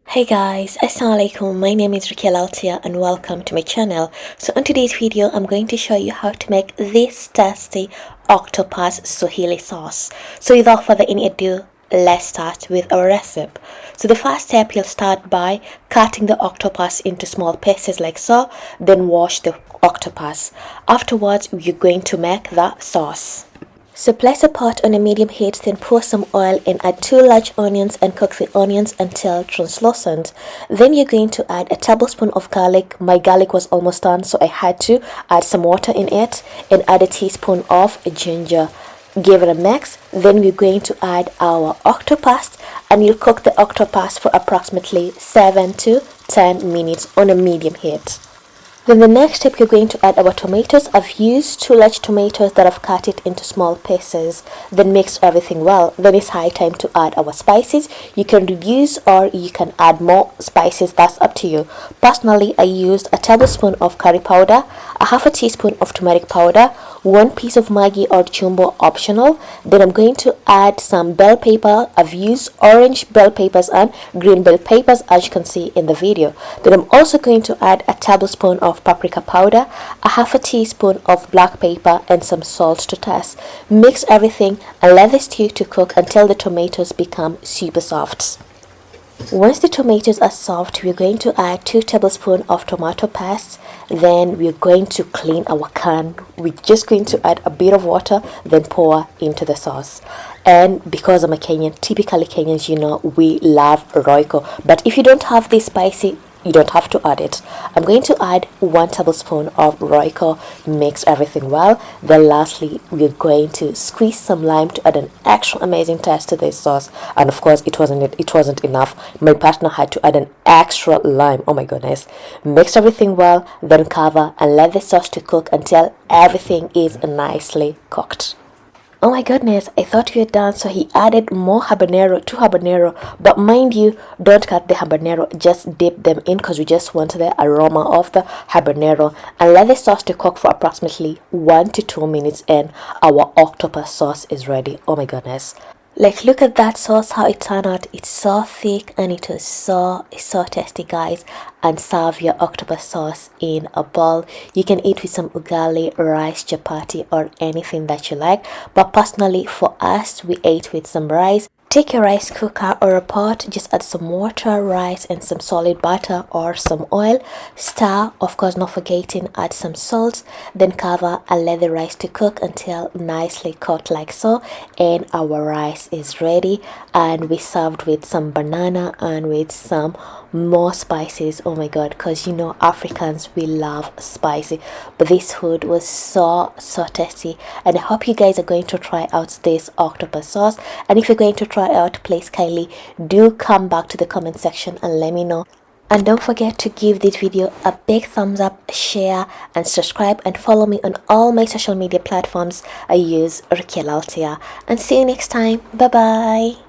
Hey guys, Assalamualaikum. My name is Rukia Laltia and welcome to my channel. So in today's video, I'm going to show you how to make this tasty octopus Swahili sauce. So without further any ado, let's start with our recipe. So the first step, you'll start by cutting the octopus into small pieces like so, then wash the octopus. Afterwards, you're going to make the sauce. So place a pot on a medium heat, then pour some oil and add 2 large onions and cook the onions until translucent. Then you're going to add a tablespoon of garlic. My garlic was almost done, so I had to add some water in it and add a teaspoon of ginger. Give it a mix. Then we're going to add our octopus and you'll cook the octopus for approximately 7 to 10 minutes on a medium heat. Then the next step, you're going to add our tomatoes. I've used 2 large tomatoes that I've cut it into small pieces. Then mix everything well. Then it's high time to add our spices. You can reduce or you can add more spices, that's up to you. Personally, I used a tablespoon of curry powder, a half a teaspoon of turmeric powder, 1 piece of Maggi or chumbo, optional. Then I'm going to add some bell pepper. I've used orange bell peppers and green bell peppers, as you can see in the video. Then I'm also going to add a tablespoon of paprika powder, a half a teaspoon of black pepper and some salt to taste. Mix everything and let the stew to cook until the tomatoes become super soft. Once the tomatoes are soft, we're going to add 2 tablespoons of tomato paste. Then we're going to clean our can. We're just going to add a bit of water, then pour into the sauce. And because I'm a Kenyan, typically Kenyans, we love roiko. But if you don't have this spicy, you don't have to add it. I'm going to add 1 tablespoon of roiko, mix everything well. Then lastly, we're going to squeeze some lime to add an extra amazing taste to this sauce. And of course, it wasn't enough. My partner had to add an extra lime. Oh my goodness. Mix everything well, then cover and let the sauce to cook until everything is nicely cooked. Oh my goodness, I thought we were done, so he added more habanero to habanero. But mind you, don't cut the habanero, just dip them in because we just want the aroma of the habanero. And let the sauce to cook for approximately 1 to 2 minutes and our octopus sauce is ready. Oh my goodness. Like, look at that sauce, how it turned out. It's so thick and it was so tasty, guys. And serve your octopus sauce in a bowl. You can eat with some ugali, rice, chapati or anything that you like. But personally for us, we ate with some rice. Take a rice cooker or a pot, just add some water, rice and some solid butter or some oil. Stir, of course not forgetting add some salt. Then cover and let the rice to cook until nicely cooked like so. And our rice is ready. And we served with some banana and with some more spices. Oh my god, because Africans, we love spicy. But this food was so tasty. And I hope you guys are going to try out this octopus sauce. And if you're going to try out, please kindly do come back to the comment section and let me know. And don't forget to give this video a big thumbs up, share and subscribe, and follow me on all my social media platforms. I use Rukia Laltia. And see you next time. Bye bye.